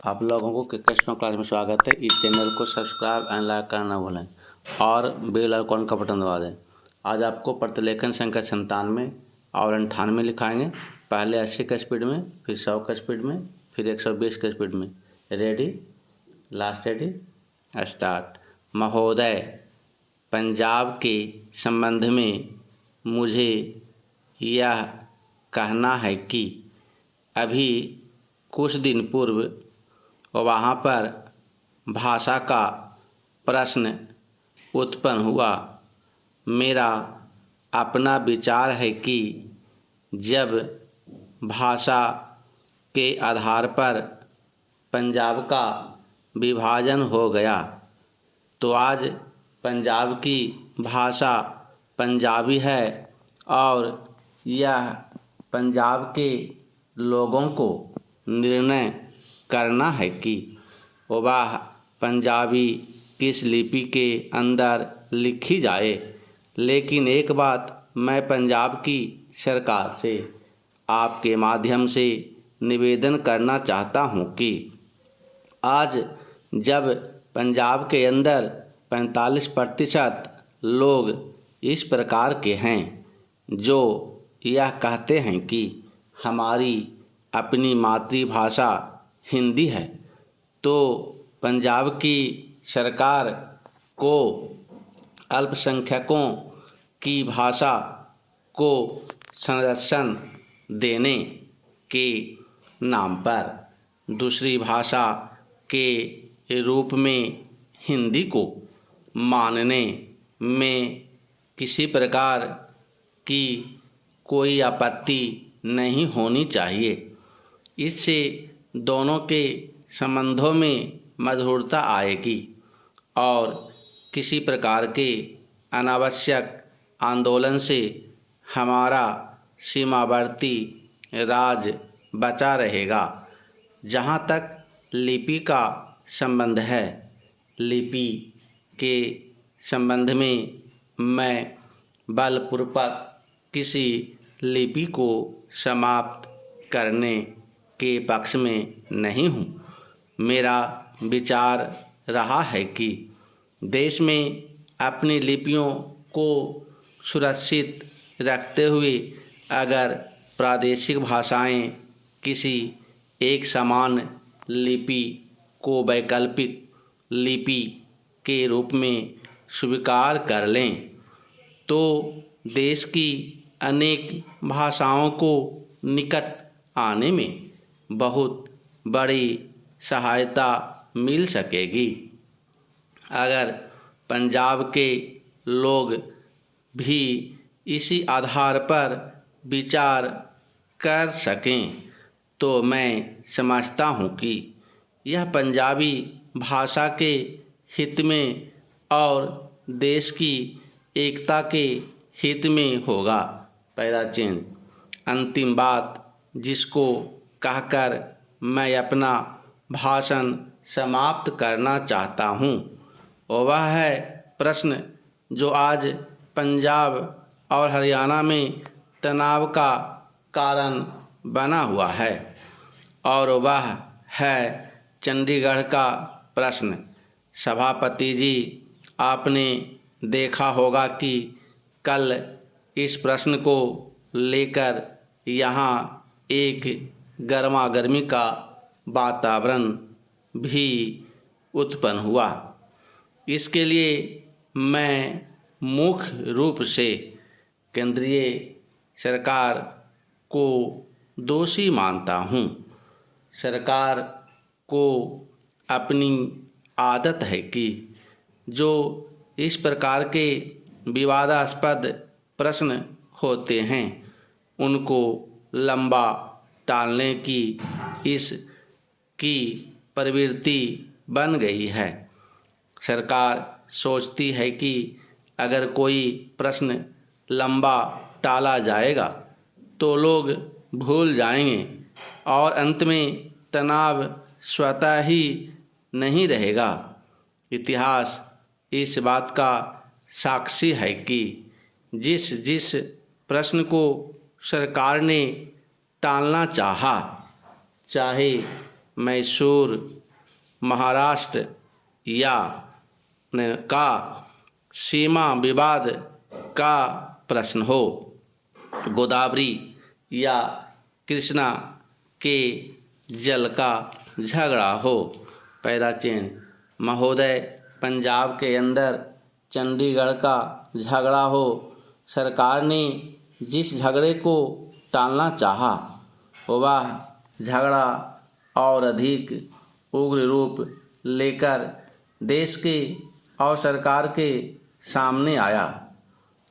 आप लोगों को कृष्ण क्लास में स्वागत है। इस चैनल को सब्सक्राइब एंड लाइक करना ना भूलें और बेल आइकॉन का बटन दबा दें। आज आपको प्रतिलेखन संख्या 97 और 98 लिखाएंगे। पहले 80 के स्पीड में, फिर 100 के स्पीड में, फिर 120 के स्पीड में। Ready, last ready, start. महोदय, पंजाब के संबंध में मुझे यह कहना है कि अभी कुछ दिन पूर्व वहाँ पर भाषा का प्रश्न उत्पन्न हुआ। मेरा अपना विचार है कि जब भाषा के आधार पर पंजाब का विभाजन हो गया तो आज पंजाब की भाषा पंजाबी है और यह पंजाब के लोगों को निर्णय करना है कि वह पंजाबी किस लिपि के अंदर लिखी जाए। लेकिन एक बात मैं पंजाब की सरकार से आपके माध्यम से निवेदन करना चाहता हूं कि आज जब पंजाब के अंदर 45% लोग इस प्रकार के हैं जो यह कहते हैं कि हमारी अपनी मातृभाषा हिंदी है, तो पंजाब की सरकार को अल्पसंख्यकों की भाषा को संरक्षण देने के नाम पर दूसरी भाषा के रूप में हिंदी को मानने में किसी प्रकार की कोई आपत्ति नहीं होनी चाहिए। इससे दोनों के संबंधों में मधुरता आएगी और किसी प्रकार के अनावश्यक आंदोलन से हमारा सीमावर्ती राज बचा रहेगा। जहाँ तक लिपि का संबंध है, लिपि के संबंध में मैं बलपूर्वक किसी लिपि को समाप्त करने के पक्ष में नहीं हूँ। मेरा विचार रहा है कि देश में अपनी लिपियों को सुरक्षित रखते हुए अगर प्रादेशिक भाषाएं किसी एक समान लिपि को वैकल्पिक लिपि के रूप में स्वीकार कर लें तो देश की अनेक भाषाओं को निकट आने में बहुत बड़ी सहायता मिल सकेगी। अगर पंजाब के लोग भी इसी आधार पर विचार कर सकें तो मैं समझता हूँ कि यह पंजाबी भाषा के हित में और देश की एकता के हित में होगा। पहला चिन्ह। अंतिम बात जिसको कहकर मैं अपना भाषण समाप्त करना चाहता हूँ वह है प्रश्न जो आज पंजाब और हरियाणा में तनाव का कारण बना हुआ है और वह है चंडीगढ़ का प्रश्न। सभापति जी, आपने देखा होगा कि कल इस प्रश्न को लेकर यहाँ एक गर्मागर्मी का वातावरण भी उत्पन्न हुआ। इसके लिए मैं मुख्य रूप से केंद्रीय सरकार को दोषी मानता हूँ। सरकार को अपनी आदत है कि जो इस प्रकार के विवादास्पद प्रश्न होते हैं उनको लंबा टालने की इसकी प्रवृत्ति बन गई है। सरकार सोचती है कि अगर कोई प्रश्न लंबा टाला जाएगा तो लोग भूल जाएंगे और अंत में तनाव स्वतः ही नहीं रहेगा। इतिहास इस बात का साक्षी है कि जिस जिस प्रश्न को सरकार ने टालना चाहा, चाहे मैसूर महाराष्ट्र या का सीमा विवाद का प्रश्न हो, गोदावरी या कृष्णा के जल का झगड़ा हो। पहला चेन महोदय, पंजाब के अंदर चंडीगढ़ का झगड़ा हो। सरकार ने जिस झगड़े को टालना चाहा वह झगड़ा और अधिक उग्र रूप लेकर देश के और सरकार के सामने आया।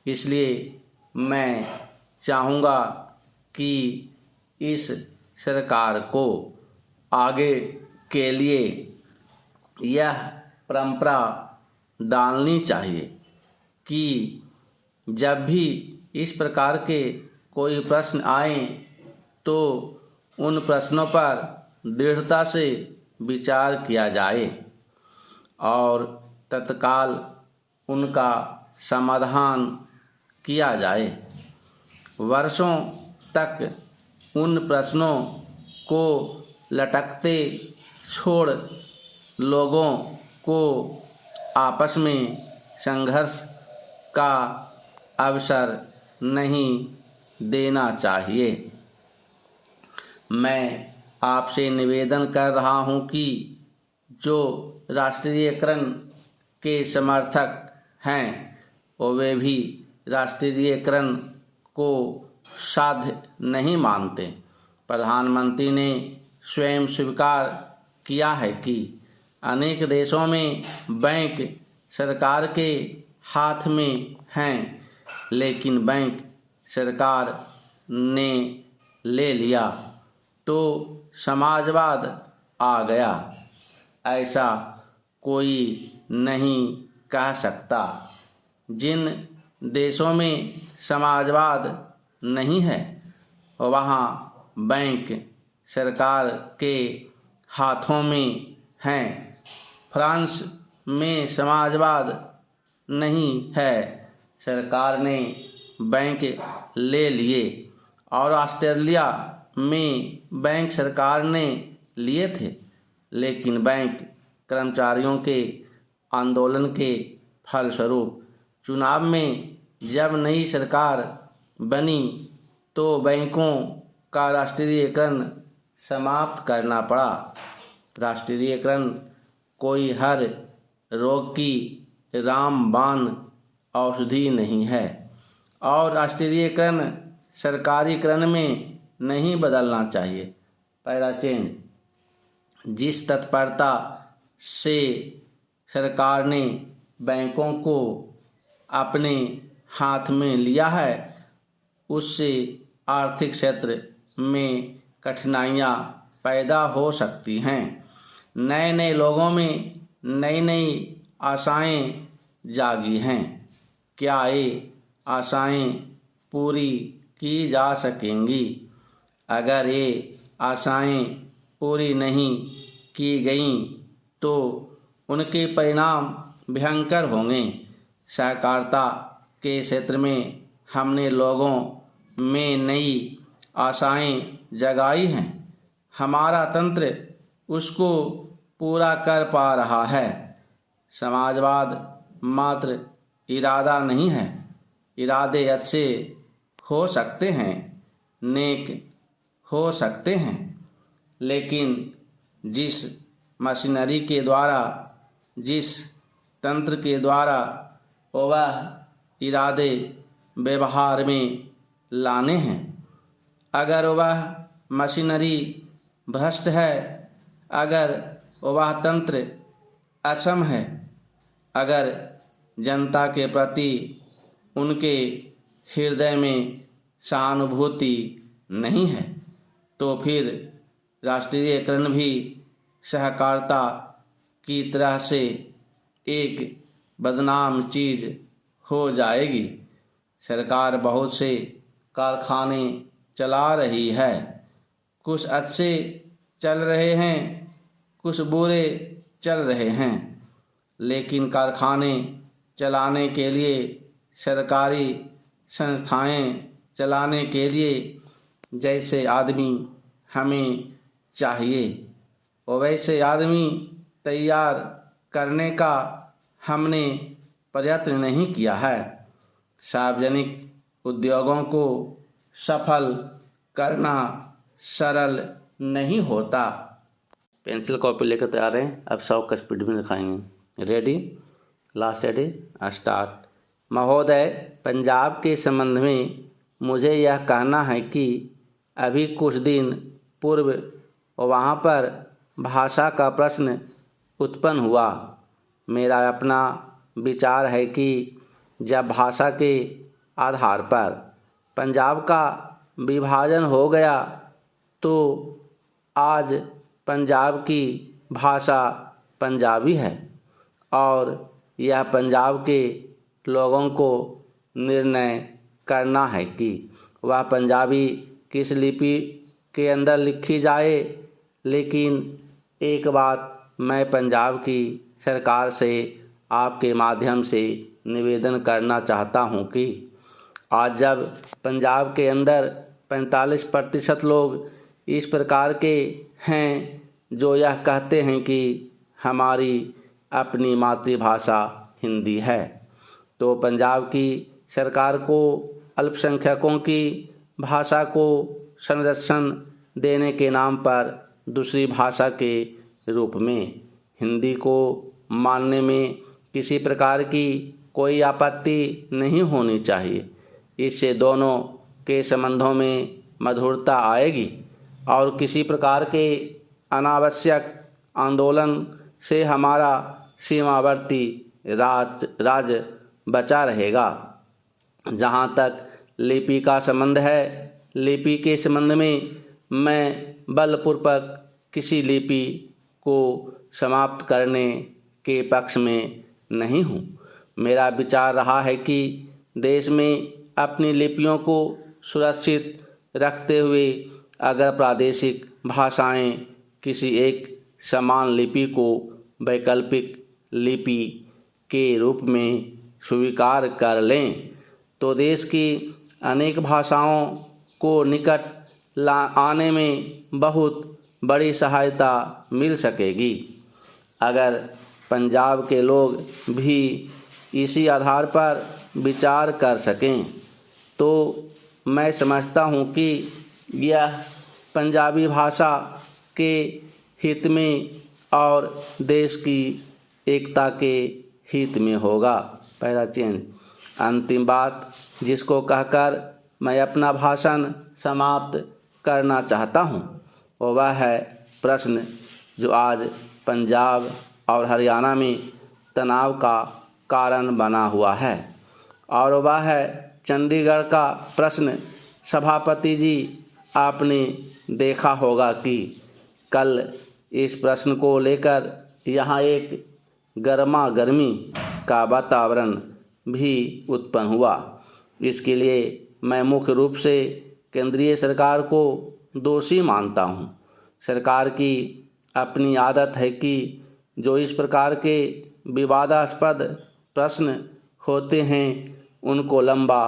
इसलिए मैं चाहूँगा कि इस सरकार को आगे के लिए यह परंपरा डालनी चाहिए कि जब भी इस प्रकार के कोई प्रश्न आए तो उन प्रश्नों पर दृढ़ता से विचार किया जाए और तत्काल उनका समाधान किया जाए। वर्षों तक उन प्रश्नों को लटकते छोड़ लोगों को आपस में संघर्ष का अवसर नहीं देना चाहिए। मैं आपसे निवेदन कर रहा हूं कि जो राष्ट्रीयकरण के समर्थक हैं वे भी राष्ट्रीयकरण को साध्य नहीं मानते। प्रधानमंत्री ने स्वयं स्वीकार किया है कि अनेक देशों में बैंक सरकार के हाथ में हैं, लेकिन बैंक सरकार ने ले लिया तो समाजवाद आ गया। ऐसा कोई नहीं कह सकता। जिन देशों में समाजवाद नहीं है वहाँ बैंक सरकार के हाथों में हैं। फ्रांस में समाजवाद नहीं है, सरकार ने बैंक ले लिए, और ऑस्ट्रेलिया में बैंक सरकार ने लिए थे, लेकिन बैंक कर्मचारियों के आंदोलन के फलस्वरूप चुनाव में जब नई सरकार बनी तो बैंकों का राष्ट्रीयकरण समाप्त करना पड़ा। राष्ट्रीयकरण कोई हर रोग की रामबाण औषधि नहीं है और राष्ट्रीयकरण सरकारीकरण में नहीं बदलना चाहिए। पहला चेन जिस तत्परता से सरकार ने बैंकों को अपने हाथ में लिया है उससे आर्थिक क्षेत्र में कठिनाइयाँ पैदा हो सकती हैं। नए नए लोगों में नई नई आशाएं जागी हैं। क्या ये आशाएं पूरी की जा सकेंगी? अगर ये आशाएं पूरी नहीं की गईं तो उनके परिणाम भयंकर होंगे। सहकारिता के क्षेत्र में हमने लोगों में नई आशाएं जगाई हैं। हमारा तंत्र उसको पूरा कर पा रहा है। समाजवाद मात्र इरादा नहीं है, इरादे अच्छे हो सकते हैं, नेक हो सकते हैं, लेकिन जिस मशीनरी के द्वारा, जिस तंत्र के द्वारा वह इरादे व्यवहार में लाने हैं, अगर वह मशीनरी भ्रष्ट है, अगर वह तंत्र अक्षम है, अगर जनता के प्रति उनके हृदय में सहानुभूति नहीं है, तो फिर राष्ट्रीयकरण भी सहकारिता की तरह से एक बदनाम चीज़ हो जाएगी। सरकार बहुत से कारखाने चला रही है, कुछ अच्छे चल रहे हैं, कुछ बुरे चल रहे हैं, लेकिन कारखाने चलाने के लिए, सरकारी संस्थाएं चलाने के लिए जैसे आदमी हमें चाहिए वैसे आदमी तैयार करने का हमने प्रयत्न नहीं किया है। सार्वजनिक उद्योगों को सफल करना सरल नहीं होता। पेंसिल कॉपी लेकर तैयार हैं। अब 100 का स्पीड में लिखाएंगे। Ready, last ready, start. महोदय, पंजाब के संबंध में मुझे यह कहना है कि अभी कुछ दिन पूर्व वहाँ पर भाषा का प्रश्न उत्पन्न हुआ। मेरा अपना विचार है कि जब भाषा के आधार पर पंजाब का विभाजन हो गया तो आज पंजाब की भाषा पंजाबी है और यह पंजाब के लोगों को निर्णय करना है कि वह पंजाबी किस लिपि के अंदर लिखी जाए। लेकिन एक बात मैं पंजाब की सरकार से आपके माध्यम से निवेदन करना चाहता हूं कि आज जब पंजाब के अंदर 45% लोग इस प्रकार के हैं जो यह कहते हैं कि हमारी अपनी मातृभाषा हिंदी है, तो पंजाब की सरकार को अल्पसंख्यकों की भाषा को संरक्षण देने के नाम पर दूसरी भाषा के रूप में हिंदी को मानने में किसी प्रकार की कोई आपत्ति नहीं होनी चाहिए। इससे दोनों के संबंधों में मधुरता आएगी और किसी प्रकार के अनावश्यक आंदोलन से हमारा सीमावर्ती राज्य बचा रहेगा। जहाँ तक लिपि का संबंध है, लिपि के संबंध में मैं बलपूर्वक किसी लिपि को समाप्त करने के पक्ष में नहीं हूँ। मेरा विचार रहा है कि देश में अपनी लिपियों को सुरक्षित रखते हुए अगर प्रादेशिक भाषाएं किसी एक समान लिपि को वैकल्पिक लिपि के रूप में स्वीकार कर लें तो देश की अनेक भाषाओं को निकट आने में बहुत बड़ी सहायता मिल सकेगी। अगर पंजाब के लोग भी इसी आधार पर विचार कर सकें तो मैं समझता हूँ कि यह पंजाबी भाषा के हित में और देश की एकता के हित में होगा। पहला चेंज। अंतिम बात जिसको कहकर मैं अपना भाषण समाप्त करना चाहता हूँ वह है प्रश्न जो आज पंजाब और हरियाणा में तनाव का कारण बना हुआ है और वह है चंडीगढ़ का प्रश्न। सभापति जी, आपने देखा होगा कि कल इस प्रश्न को लेकर यहाँ एक गर्मा गर्मी का वातावरण भी उत्पन्न हुआ। इसके लिए मैं मुख्य रूप से केंद्रीय सरकार को दोषी मानता हूँ। सरकार की अपनी आदत है कि जो इस प्रकार के विवादास्पद प्रश्न होते हैं उनको लंबा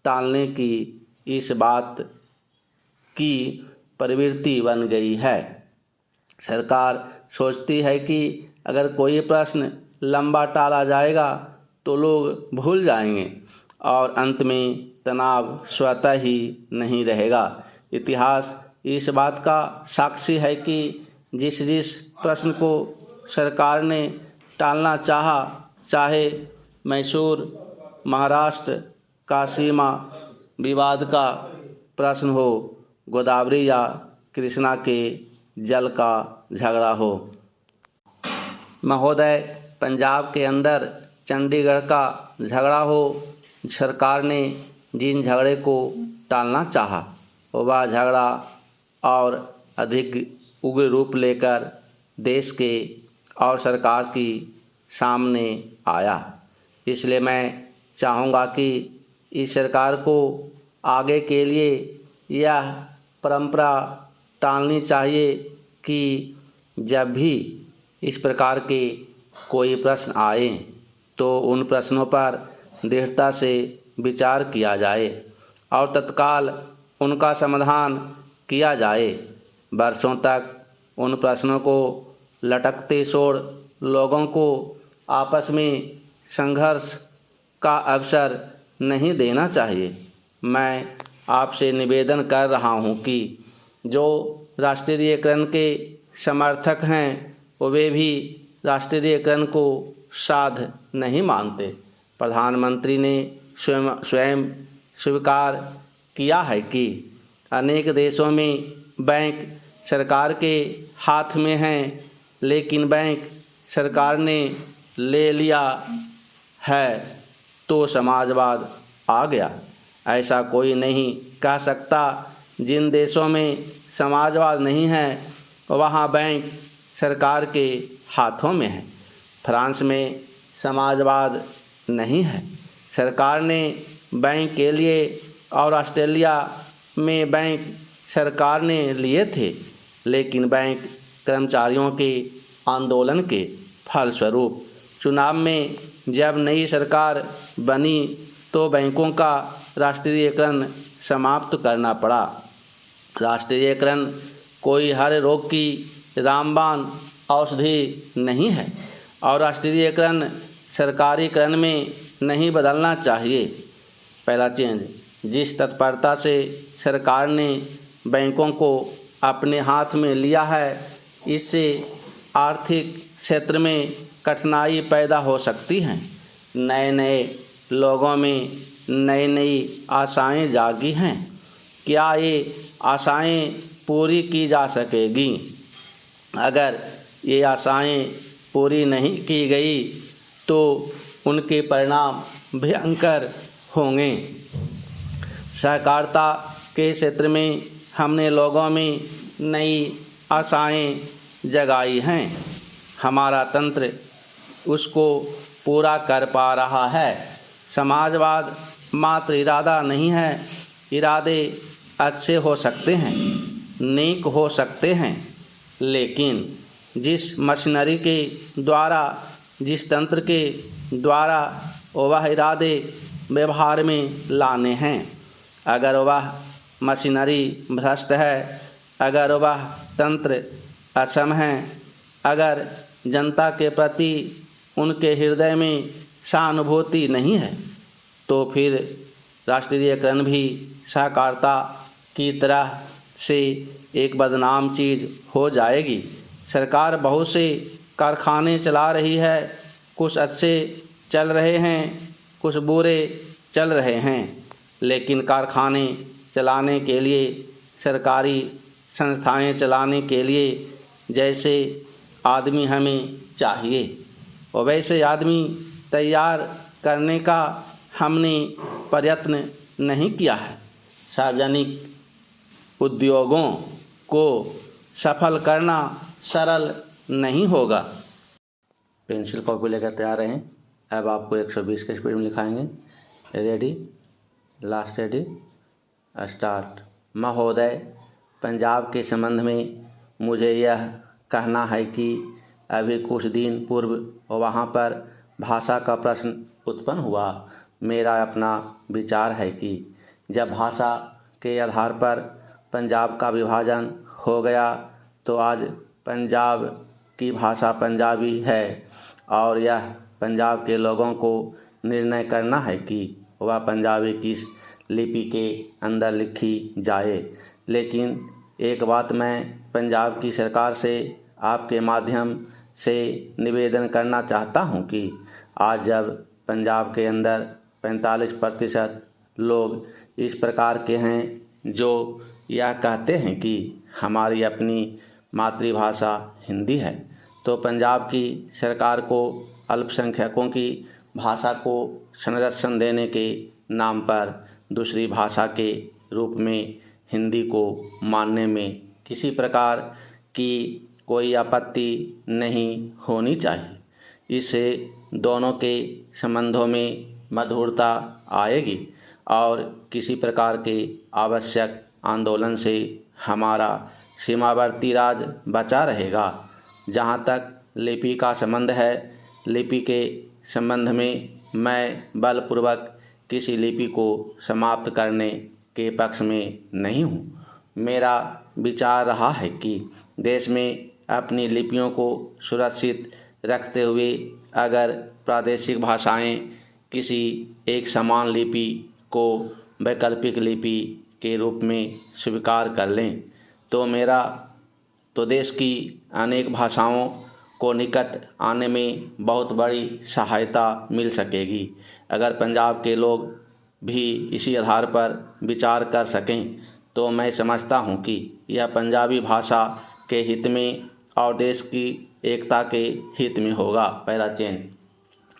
टालने की इस बात की प्रवृत्ति बन गई है। सरकार सोचती है कि अगर कोई प्रश्न लंबा टाला जाएगा तो लोग भूल जाएंगे और अंत में तनाव स्वतः ही नहीं रहेगा। इतिहास इस बात का साक्षी है कि जिस प्रश्न को सरकार ने टालना चाहा, चाहे मैसूर महाराष्ट्र का सीमा विवाद का प्रश्न हो, गोदावरी या कृष्णा के जल का झगड़ा हो। महोदय, पंजाब के अंदर चंडीगढ़ का झगड़ा हो, सरकार ने जिन झगड़े को टालना चाहा वह झगड़ा और अधिक उग्र रूप लेकर देश के और सरकार की सामने आया। इसलिए मैं चाहूँगा कि इस सरकार को आगे के लिए यह परंपरा टालनी चाहिए कि जब भी इस प्रकार के कोई प्रश्न आए तो उन प्रश्नों पर दृढ़ता से विचार किया जाए और तत्काल उनका समाधान किया जाए। वर्षों तक उन प्रश्नों को लटकते छोड़ लोगों को आपस में संघर्ष का अवसर नहीं देना चाहिए। मैं आपसे निवेदन कर रहा हूं कि जो राष्ट्रीयकरण के समर्थक हैं वे भी राष्ट्रीयकरण को साध नहीं मानते। प्रधानमंत्री ने स्वयं स्वीकार किया है कि अनेक देशों में बैंक सरकार के हाथ में हैं, लेकिन बैंक सरकार ने ले लिया है तो समाजवाद आ गया। ऐसा कोई नहीं कह सकता। जिन देशों में समाजवाद नहीं है वहाँ बैंक सरकार के हाथों में है। फ्रांस में समाजवाद नहीं है, सरकार ने बैंक के लिए, और ऑस्ट्रेलिया में बैंक सरकार ने लिए थे, लेकिन बैंक कर्मचारियों के आंदोलन के फलस्वरूप चुनाव में जब नई सरकार बनी तो बैंकों का राष्ट्रीयकरण समाप्त करना पड़ा। राष्ट्रीयकरण कोई हर रोग की रामबाण औषधि नहीं है और राष्ट्रीयकरण सरकारीकरण में नहीं बदलना चाहिए। पहला चेंज, जिस तत्परता से सरकार ने बैंकों को अपने हाथ में लिया है, इससे आर्थिक क्षेत्र में कठिनाई पैदा हो सकती हैं। नए नए लोगों में नई नई आशाएं जागी हैं। क्या ये आशाएं पूरी की जा सकेगी? अगर ये आशाएं पूरी नहीं की गई तो उनके परिणाम भयंकर होंगे। सहकारिता के क्षेत्र में हमने लोगों में नई आशाएं जगाई हैं। हमारा तंत्र उसको पूरा कर पा रहा है। समाजवाद मात्र इरादा नहीं है, इरादे अच्छे हो सकते हैं, नेक हो सकते हैं, लेकिन जिस मशीनरी के द्वारा, जिस तंत्र के द्वारा वह इरादे व्यवहार में लाने हैं, अगर वह मशीनरी भ्रष्ट है, अगर वह तंत्र असम है, अगर जनता के प्रति उनके हृदय में सहानुभूति नहीं है, तो फिर राष्ट्रीयकरण भी सहकारिता की तरह से एक बदनाम चीज़ हो जाएगी। सरकार बहुत से कारखाने चला रही है, कुछ अच्छे चल रहे हैं, कुछ बुरे चल रहे हैं, लेकिन कारखाने चलाने के लिए, सरकारी संस्थाएं चलाने के लिए जैसे आदमी हमें चाहिए और वैसे आदमी तैयार करने का हमने प्रयत्न नहीं किया है। सार्वजनिक उद्योगों को सफल करना सरल नहीं होगा। पेंसिल कॉपी लेकर तैयार रहें। अब आपको 120 के स्पीड में लिखाएंगे। Ready, last ready, start. महोदय, पंजाब के संबंध में मुझे यह कहना है कि अभी कुछ दिन पूर्व वहाँ पर भाषा का प्रश्न उत्पन्न हुआ। मेरा अपना विचार है कि जब भाषा के आधार पर पंजाब का विभाजन हो गया तो आज पंजाब की भाषा पंजाबी है और यह पंजाब के लोगों को निर्णय करना है कि वह पंजाबी किस लिपि के अंदर लिखी जाए। लेकिन एक बात मैं पंजाब की सरकार से आपके माध्यम से निवेदन करना चाहता हूं कि आज जब पंजाब के अंदर 45% लोग इस प्रकार के हैं जो यह कहते हैं कि हमारी अपनी मातृभाषा हिंदी है, तो पंजाब की सरकार को अल्पसंख्यकों की भाषा को संरक्षण देने के नाम पर दूसरी भाषा के रूप में हिंदी को मानने में किसी प्रकार की कोई आपत्ति नहीं होनी चाहिए। इससे दोनों के संबंधों में मधुरता आएगी और किसी प्रकार के आवश्यक आंदोलन से हमारा सीमावर्ती राज बचा रहेगा। जहाँ तक लिपि का संबंध है, लिपि के संबंध में मैं बलपूर्वक किसी लिपि को समाप्त करने के पक्ष में नहीं हूँ। मेरा विचार रहा है कि देश में अपनी लिपियों को सुरक्षित रखते हुए अगर प्रादेशिक भाषाएं किसी एक समान लिपि को वैकल्पिक लिपि के रूप में स्वीकार कर लें तो देश की अनेक भाषाओं को निकट आने में बहुत बड़ी सहायता मिल सकेगी। अगर पंजाब के लोग भी इसी आधार पर विचार कर सकें तो मैं समझता हूं कि यह पंजाबी भाषा के हित में और देश की एकता के हित में होगा। पैराचेन।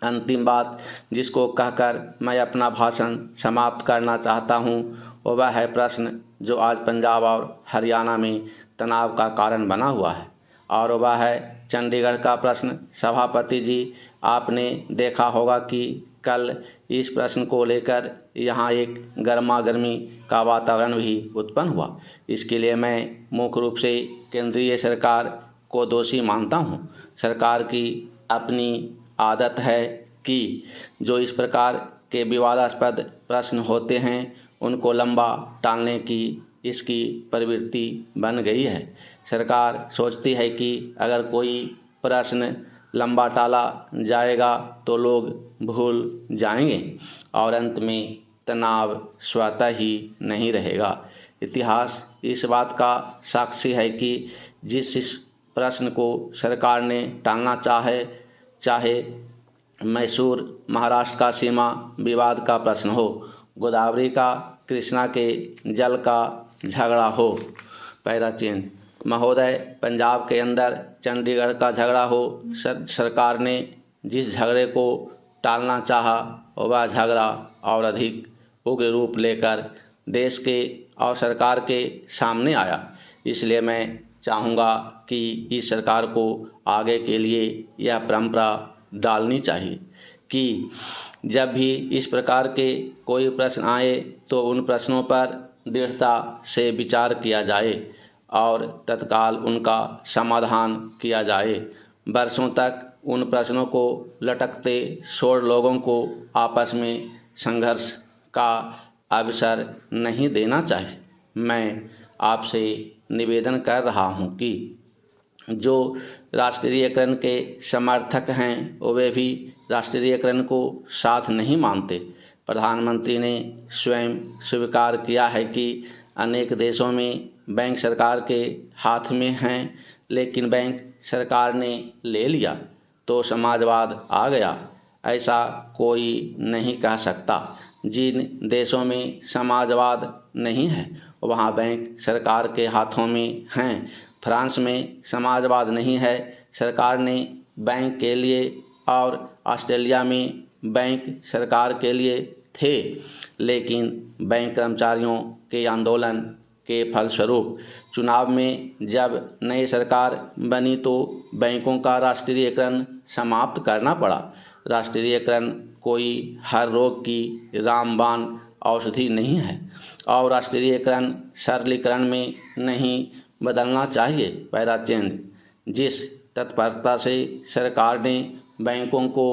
अंतिम बात जिसको कहकर मैं अपना भाषण समाप्त करना चाहता हूं वह है प्रश्न जो आज पंजाब और हरियाणा में तनाव का कारण बना हुआ है, और वह है चंडीगढ़ का प्रश्न। सभापति जी, आपने देखा होगा कि कल इस प्रश्न को लेकर यहाँ एक गर्मा गर्मी का वातावरण भी उत्पन्न हुआ। इसके लिए मैं मुख्य रूप से केंद्रीय सरकार को दोषी मानता हूँ। सरकार की अपनी आदत है कि जो इस प्रकार के विवादास्पद प्रश्न होते हैं उनको लंबा टालने की इसकी प्रवृत्ति बन गई है। सरकार सोचती है कि अगर कोई प्रश्न लंबा टाला जाएगा तो लोग भूल जाएंगे और अंत में तनाव स्वतः ही नहीं रहेगा। इतिहास इस बात का साक्षी है कि जिस प्रश्न को सरकार ने टालना चाहे मैसूर महाराष्ट्र का सीमा विवाद का प्रश्न हो, गोदावरी का कृष्णा के जल का झगड़ा हो। पैराचीन। महोदय, पंजाब के अंदर चंडीगढ़ का झगड़ा हो, सरकार ने जिस झगड़े को टालना चाहा वह झगड़ा और अधिक उग्र रूप लेकर देश के और सरकार के सामने आया। इसलिए मैं चाहूँगा कि इस सरकार को आगे के लिए यह परंपरा डालनी चाहिए कि जब भी इस प्रकार के कोई प्रश्न आए तो उन प्रश्नों पर दृढ़ता से विचार किया जाए और तत्काल उनका समाधान किया जाए। वर्षों तक उन प्रश्नों को लटकते छोड़ लोगों को आपस में संघर्ष का अवसर नहीं देना चाहिए। मैं आपसे निवेदन कर रहा हूं कि जो राष्ट्रीयकरण के समर्थक हैं वे भी राष्ट्रीयकरण को साथ नहीं मानते। प्रधानमंत्री ने स्वयं स्वीकार किया है कि अनेक देशों में बैंक सरकार के हाथ में हैं, लेकिन बैंक सरकार ने ले लिया तो समाजवाद आ गया। ऐसा कोई नहीं कह सकता। जिन देशों में समाजवाद नहीं है वहाँ बैंक सरकार के हाथों में हैं। फ्रांस में समाजवाद नहीं है, सरकार ने बैंक के लिए, और ऑस्ट्रेलिया में बैंक सरकार के लिए थे, लेकिन बैंक कर्मचारियों के आंदोलन के फलस्वरूप चुनाव में जब नई सरकार बनी तो बैंकों का राष्ट्रीयकरण समाप्त करना पड़ा। राष्ट्रीयकरण कोई हर रोग की रामबाण औषधि नहीं है और राष्ट्रीयकरण सरलीकरण में नहीं बदलना चाहिए। पैराचेंज। जिस तत्परता से सरकार ने बैंकों को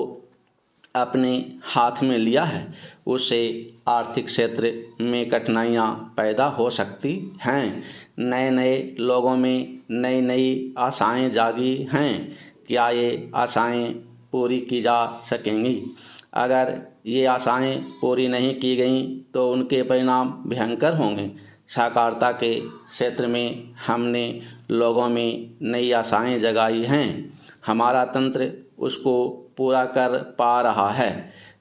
अपने हाथ में लिया है उससे आर्थिक क्षेत्र में कठिनाइयाँ पैदा हो सकती हैं। नए नए लोगों में नई नई आशाएं जागी हैं। क्या ये आशाएं पूरी की जा सकेंगी? अगर ये आशाएं पूरी नहीं की गईं तो उनके परिणाम भयंकर होंगे। साकारता के क्षेत्र में हमने लोगों में नई आशाएं जगाई हैं। हमारा तंत्र उसको पूरा कर पा रहा है।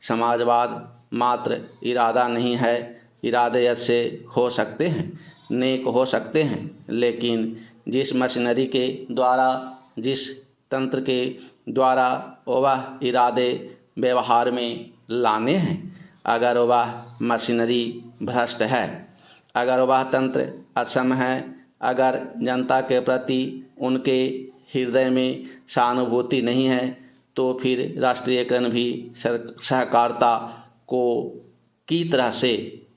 समाजवाद मात्र इरादा नहीं है, इरादे अच्छे हो सकते हैं, नेक हो सकते हैं, लेकिन जिस मशीनरी के द्वारा, जिस तंत्र के द्वारा वह इरादे व्यवहार में लाने हैं, अगर वह मशीनरी भ्रष्ट है, अगर वह तंत्र असम है, अगर जनता के प्रति उनके हृदय में सहानुभूति नहीं है तो फिर राष्ट्रीयकरण भी सहकारिता को की तरह से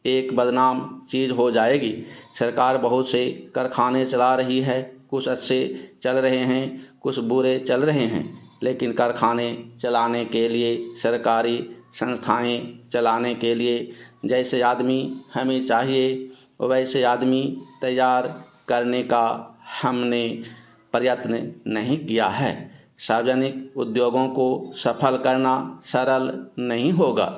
एक बदनाम चीज़ हो जाएगी। सरकार बहुत से कारखाने चला रही है, कुछ अच्छे चल रहे हैं, कुछ बुरे चल रहे हैं, लेकिन कारखाने चलाने के लिए, सरकारी संस्थाएं चलाने के लिए जैसे आदमी हमें चाहिए वैसे आदमी तैयार करने का हमने प्रयत्न नहीं किया है। सार्वजनिक उद्योगों को सफल करना सरल नहीं होगा।